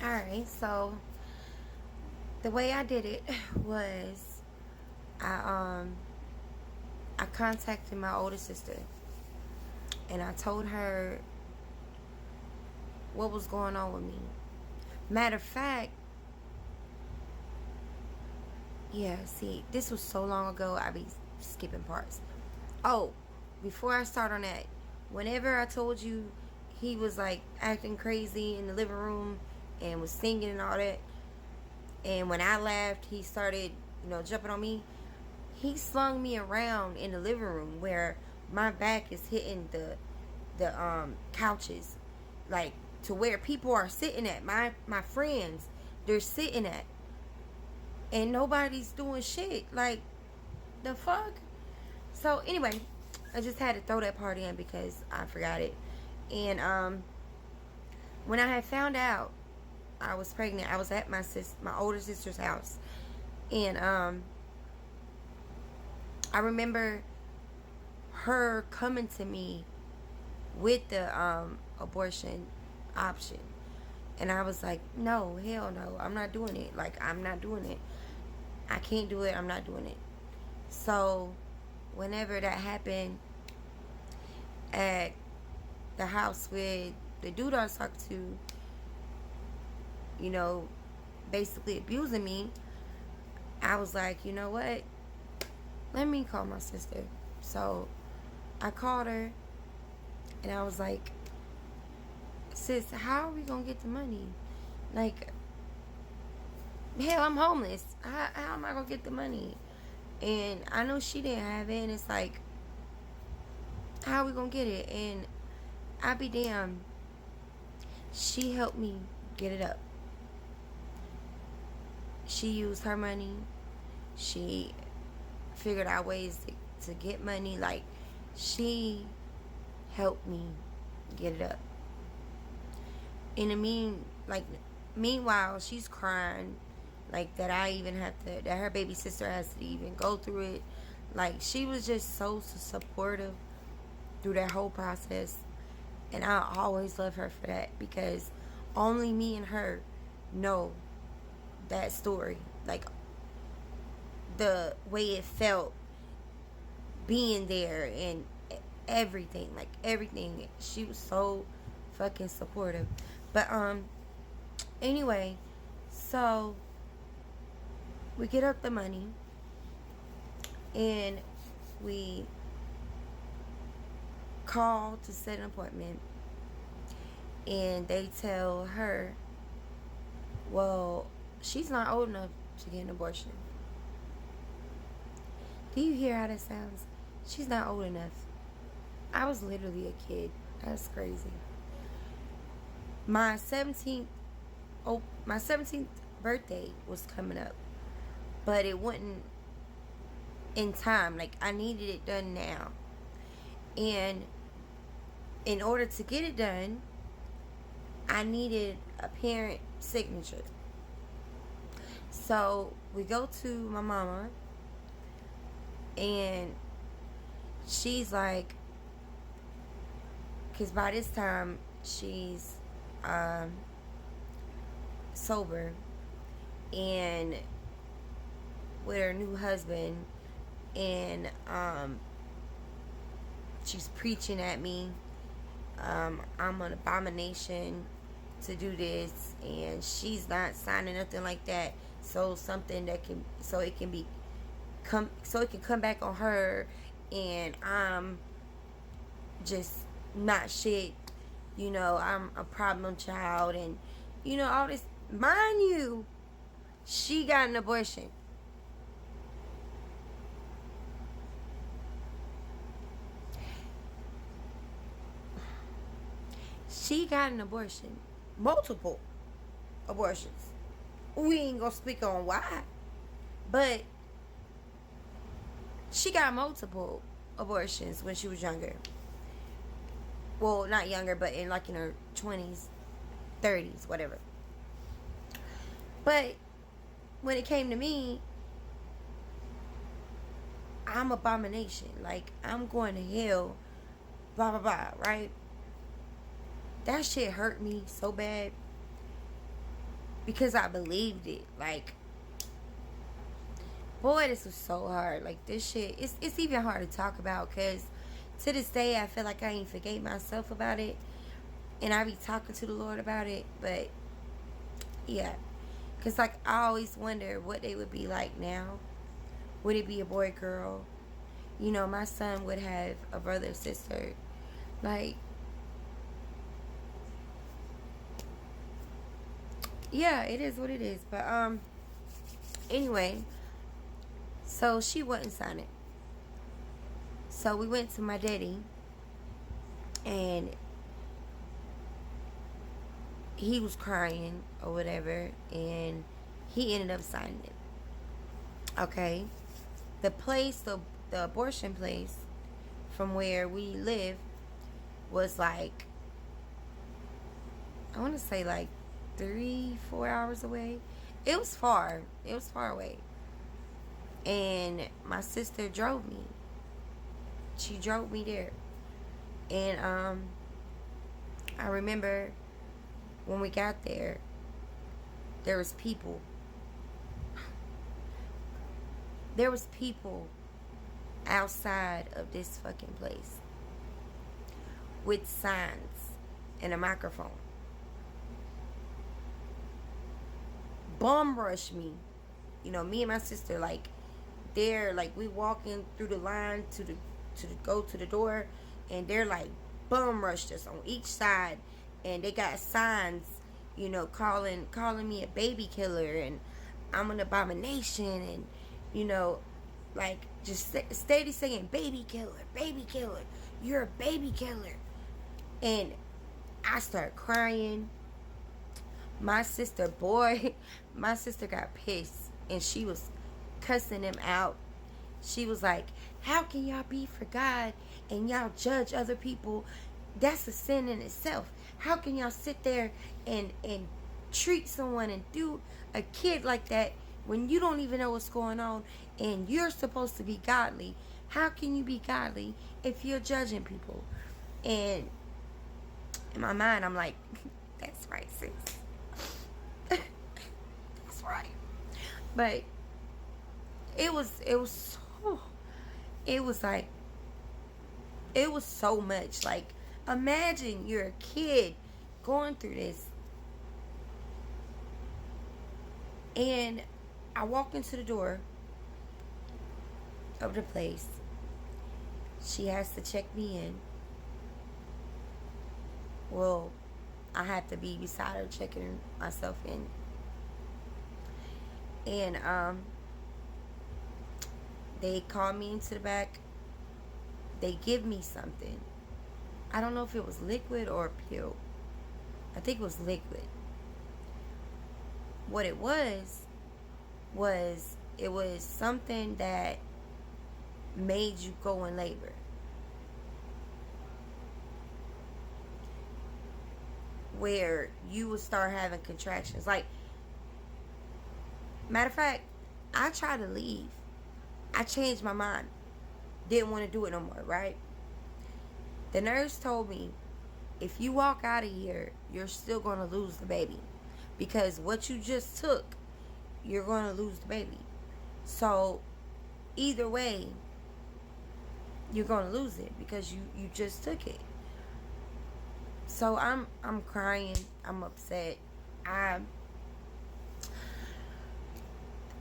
Alright, so the way I did it was I um I contacted my older sister and I told her what was going on with me. Matter of fact, yeah, see, this was so long ago I be skipping parts. Oh, before I start on that, whenever I told you he was like acting crazy in the living room and was singing and all that, and when I laughed, he started, jumping on me. He slung me around in the living room where my back is hitting the couches, like to where people are sitting at. My friends, they're sitting at, and nobody's doing shit. Like the fuck. So anyway, I just had to throw that part in because I forgot it. And when I had found out I was pregnant, I was at my older sister's house, and I remember her coming to me with the abortion option, and I was like, no, hell no, I'm not doing it. Like, I'm not doing it. I can't do it. I'm not doing it. So whenever that happened at the house with the dude I was talking to, you know, basically abusing me, I was like, you know what? Let me call my sister. So I called her and I was like, sis, how are we gonna get the money? Like, hell, I'm homeless. How am I gonna get the money? And I know she didn't have it, and it's like, how are we gonna get it? And I be damned, she helped me get it up. She used her money. She figured out ways to get money. Like, she helped me get it up. In the meanwhile, she's crying, like that I even have to, that her baby sister has to even go through it. Like, she was just so supportive through that whole process, and I always love her for that because only me and her know that story, like the way it felt being there and everything, like everything. She was so fucking supportive. But anyway, so we get up the money and we call to set an appointment, and they tell her, well, she's not old enough to get an abortion. Do you hear how that sounds? She's not old enough. I was literally a kid. That's crazy. My 17th my 17th birthday was coming up, but it wasn't in time. Like, I needed it done now. And in order to get it done, I needed a parent signature. So we go to my mama, and she's like, because by this time she's sober and with her new husband, and she's preaching at me. I'm an abomination to do this, and she's not signing nothing like that. So something that can, so it can come back on her, and I'm just not shit. I'm a problem child, and all this. Mind you, she got an abortion. She got an abortion. Multiple abortions. We ain't gonna speak on why, but she got multiple abortions when she was younger. Well, not younger, but in her 20s, 30s, whatever. But when it came to me, I'm abomination. Like, I'm going to hell, blah, blah, blah, right? That shit hurt me so bad. because I believed it. Like, boy, this was so hard. Like, this shit, it's even hard to talk about, because to this day I feel like I ain't forgave myself about it, and I be talking to the Lord about it. But yeah, because like I always wonder what they would be like now. Would it be a boy, girl? You know, my son would have a brother or sister. Like, yeah, it is what it is. But anyway, so she wouldn't sign it. So we went to my daddy, and he was crying or whatever, and he ended up signing it. Okay, the place, the abortion place from where we live was like, I want to say like 3-4 hours away. It was far. It was far away. And my sister drove me. She drove me there. And I remember when we got there, there was people. There was people outside of this fucking place with signs and a microphone. Bum rush me. You know, me and my sister, like, they're like, we walking through the line to go to the door, and they're like bum rushed us on each side, and they got signs, you know, calling me a baby killer, and I'm an abomination, and you know, like, just steady saying baby killer, you're a baby killer. And I start crying. My sister, boy, my sister got pissed, and she was cussing him out. She was like, how can y'all be for God and y'all judge other people? That's a sin in itself. How can y'all sit there and treat someone and do a kid like that when you don't even know what's going on, and you're supposed to be godly? How can you be godly if you're judging people? And in my mind, I'm like, that's right, sis. That's right. But it was like, it was so much. Like, imagine you're a kid going through this, and I walk into the door of the place. She has to check me in. Well, I have to be beside her checking myself in. And they call me into the back. They give me something. I don't know if it was liquid or a pill. I think it was liquid. What it was it was something that made you go in labor. Where you would start having contractions. Like, matter of fact, I tried to leave. I changed my mind. Didn't want to do it no more, right? The nurse told me, if you walk out of here, you're still going to lose the baby. Because what you just took, you're going to lose the baby. So, either way, you're going to lose it because you just took it. So, I'm crying. I'm upset.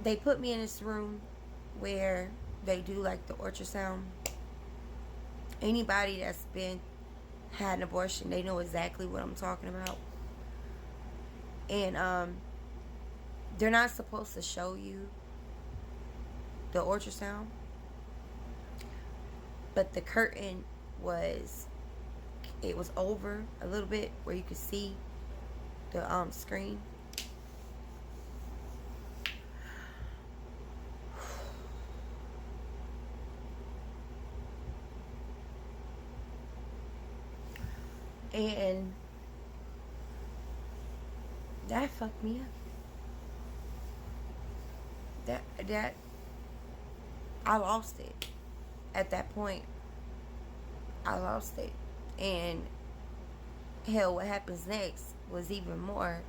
They put me in this room where they do like the ultrasound. Anybody that's had an abortion, they know exactly what I'm talking about. And they're not supposed to show you the ultrasound, but the curtain was over a little bit where you could see the screen. And that fucked me up. That I lost it. At that point, I lost it. And hell, what happens next was even more